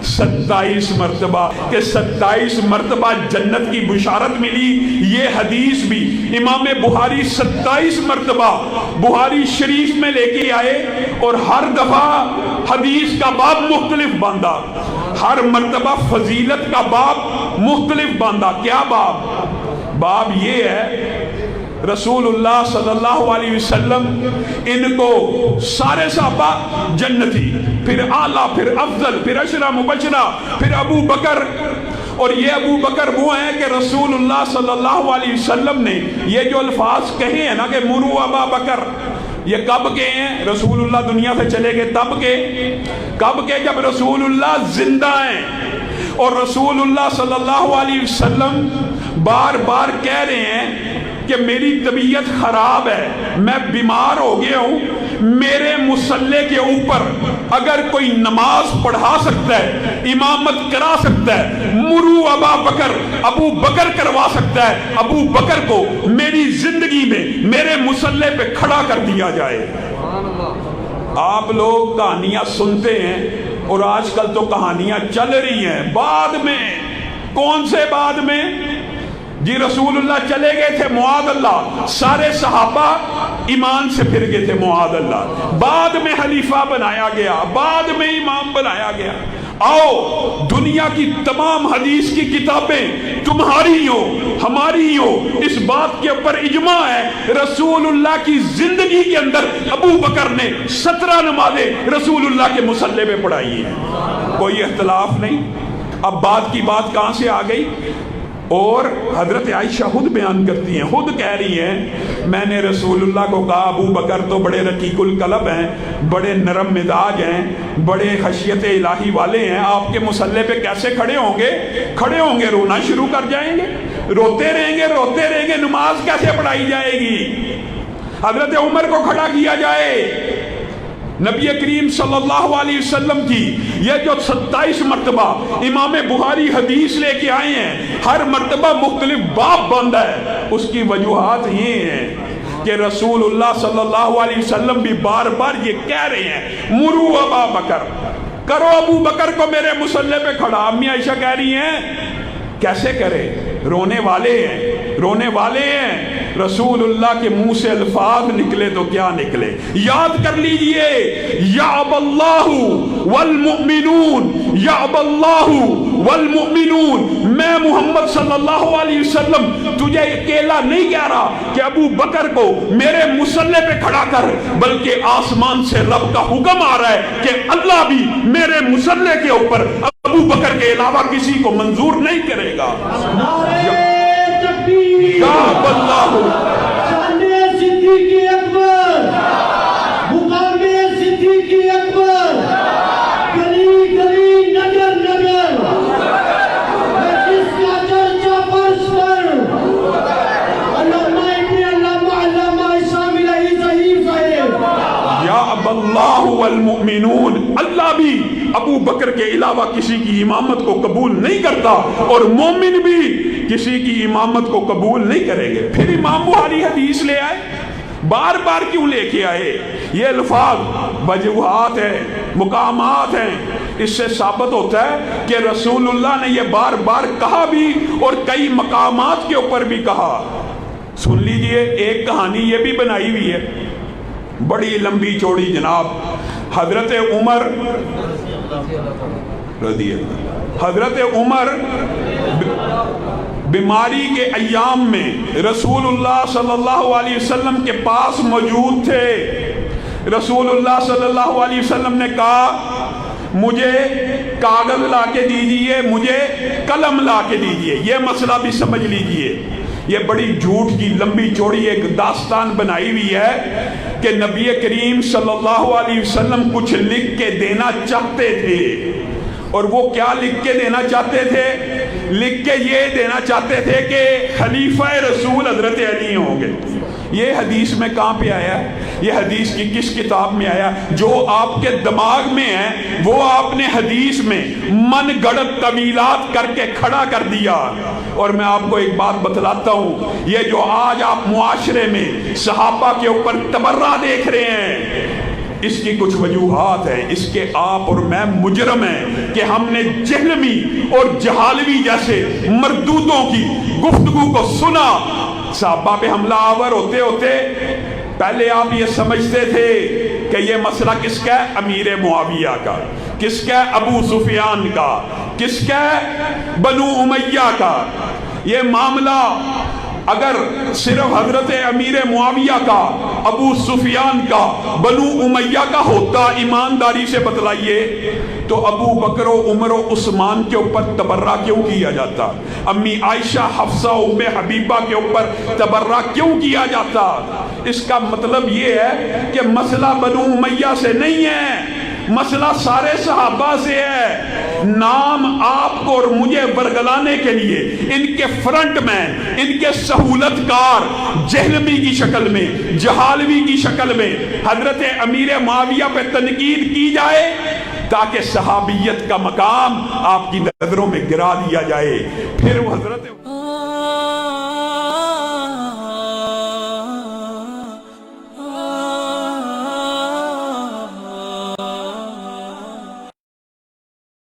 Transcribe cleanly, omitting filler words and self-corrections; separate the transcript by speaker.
Speaker 1: 27 مرتبہ کہ 27 مرتبہ جنت کی بشارت ملی. یہ حدیث بھی امام بخاری 27 مرتبہ بخاری شریف میں لے کے آئے اور ہر دفعہ حدیث کا باب مختلف باندھا, ہر مرتبہ فضیلت کا باب مختلف باندھا. کیا باب یہ ہے رسول اللہ صلی اللہ علیہ وسلم ان کو سارے صحابہ جنتی, پھر اعلیٰ, پھر افضل, پھر عشرہ مبشرہ, پھر ابو بکر. اور یہ ابو بکر وہ ہیں کہ رسول اللہ صلی اللہ علیہ وسلم نے یہ جو الفاظ کہے ہیں نا کہ مرو ابا بکر, یہ کب کے ہیں؟ رسول اللہ دنیا سے چلے گئے تب کے. کب کے؟ جب رسول اللہ زندہ ہیں. اور رسول اللہ صلی اللہ علیہ وسلم بار بار کہہ رہے ہیں کہ میری طبیعت خراب ہے, میں بیمار ہو گیا ہوں, میرے مصلے کے اوپر اگر کوئی نماز پڑھا سکتا ہے, امامت کرا سکتا ہے, مرو ابا بکر, ابو بکر کروا سکتا ہے, ابو بکر کو میری زندگی میں میرے مصلے پہ کھڑا کر دیا جائے. آپ لوگ کہانیاں سنتے ہیں اور آج کل تو کہانیاں چل رہی ہیں بعد میں. کون سے بعد میں؟ جی رسول اللہ چلے گئے تھے معاذ اللہ, سارے صحابہ ایمان سے پھر گئے تھے معاذ اللہ, بعد میں خلیفہ بنایا گیا, بعد میں امام بنایا گیا. آؤ دنیا کی تمام حدیث کی کتابیں تمہاری ہو ہماری ہو, اس بات کے اوپر اجماع ہے رسول اللہ کی زندگی کے اندر ابو بکر نے 17 نمازیں رسول اللہ کے مصلے پہ پڑھائی ہیں, کوئی اختلاف نہیں. اب بات کی بات کہاں سے آ گئی؟ اور حضرت عائشہ خود بیان کرتی ہیں, خود کہہ رہی ہیں میں نے رسول اللہ کو کہا ابو بکر تو بڑے رقیق القلب ہیں, بڑے نرم مزاج ہیں, بڑے خشیت الہی والے ہیں, آپ کے مصلے پہ کیسے کھڑے ہوں گے؟ کھڑے ہوں گے رونا شروع کر جائیں گے, روتے رہیں گے, نماز کیسے پڑھائی جائے گی؟ حضرت عمر کو کھڑا کیا جائے. نبی کریم صلی اللہ علیہ وسلم کی یہ جو 27 مرتبہ امام بخاری حدیث لے کے آئے ہیں, ہر مرتبہ مختلف باب باندھا ہے. اس کی وجوہات یہ ہیں کہ رسول اللہ صلی اللہ علیہ وسلم بھی بار بار یہ کہہ رہے ہیں مرو ابا بکر, کرو ابو بکر کو میرے مصلے پہ کھڑا. امی عائشہ کہہ رہی ہیں کیسے کرے, رونے والے ہیں. رسول اللہ کے منہ سے الفاظ نکلے تو کیا نکلے, یاد کر لیجئے, یعب اللہ والمؤمنون, یعب اللہ والمؤمنون. میں محمد صلی اللہ علیہ وسلم تجھے اکیلا نہیں کہہ رہا کہ ابو بکر کو میرے مصلے پہ کھڑا کر, بلکہ آسمان سے رب کا حکم آ رہا ہے کہ اللہ بھی میرے مصلے کے اوپر ابو بکر کے علاوہ کسی کو منظور نہیں کرے گا. یعب اللہ
Speaker 2: شان صدیق اکبر, مقام صدیق اکبر, گلی گلی نگر نگر, جس کا چرچا فرش پر علامہ شامل ظہیر صاحب.
Speaker 1: یعب اللہ والمؤمنون, اللہ بھی ابو بکر کے علاوہ کسی کی امامت کو قبول نہیں کرتا اور مومن بھی کسی کی امامت کو قبول نہیں کریں گے. پھر امام بخاری حدیث لے آئے, بار بار کیوں لے کے آئے؟ یہ الفاظ وجوہات ہیں, مقامات ہیں. اس سے ثابت ہوتا ہے کہ رسول اللہ نے یہ بار بار کہا بھی اور کئی مقامات کے اوپر بھی کہا. سن لیجئے, ایک کہانی یہ بھی بنائی ہوئی ہے بڑی لمبی چوڑی جناب. حضرت عمر رضی اللہ, حضرت عمر بیماری کے ایام میں رسول اللہ صلی اللہ علیہ وسلم کے پاس موجود تھے. رسول اللہ صلی اللہ علیہ وسلم نے کہا مجھے کاغذ لا کے دیجئے, مجھے قلم لا کے دیجئے. یہ مسئلہ بھی سمجھ لیجئے, یہ بڑی جھوٹ کی لمبی چوڑی ایک داستان بنائی ہوئی ہے کہ نبی کریم صلی اللہ علیہ وسلم کچھ لکھ کے دینا چاہتے تھے. اور وہ کیا لکھ کے دینا چاہتے تھے؟ لکھ کے یہ دینا چاہتے تھے کہ خلیفہ رسول حضرت علی ہوں گے. یہ حدیث میں کہاں پہ آیا؟ یہ حدیث کی کس کتاب میں آیا؟ جو آپ کے دماغ میں ہے وہ آپ نے حدیث میں من گڑت طویلات کر کے کھڑا کر دیا. اور میں آپ کو ایک بات بتلاتا ہوں, یہ جو آج آپ معاشرے میں صحابہ کے اوپر تبرہ دیکھ رہے ہیں, اس کی کچھ وجوہات ہیں. اس کے آپ اور میں مجرم ہیں کہ ہم نے جہلمی اور جہالوی جیسے مردودوں کی گفتگو کو سنا. صحابہ پہ حملہ آور ہوتے ہوتے پہلے آپ یہ سمجھتے تھے کہ یہ مسئلہ کس کا ہے؟ امیر معاویہ کا. کس کا ہے؟ ابو سفیان کا. کس کا ہے؟ بنو امیہ کا. یہ معاملہ اگر صرف حضرت امیر معاویہ کا، ابو سفیان کا، بنو امیہ کا ہوتا، ایمانداری سے بتلائیے، تو ابو بکر و عمر و عثمان کے اوپر تبرہ کیوں کیا جاتا؟ امی عائشہ، حفصہ، ام حبیبہ کے اوپر تبرہ کیوں کیا جاتا؟ اس کا مطلب یہ ہے کہ مسئلہ بنو امیہ سے نہیں ہے، مسئلہ سارے صحابہ سے ہے. نام آپ کو اور مجھے برگلانے کے لیے ان کے فرنٹ مین، ان کے سہولت کار جہلمی کی شکل میں، جہالوی کی شکل میں حضرت امیر معاویہ پہ تنقید کی جائے تاکہ صحابیت کا مقام آپ کی نظروں میں گرا دیا جائے. پھر وہ حضرت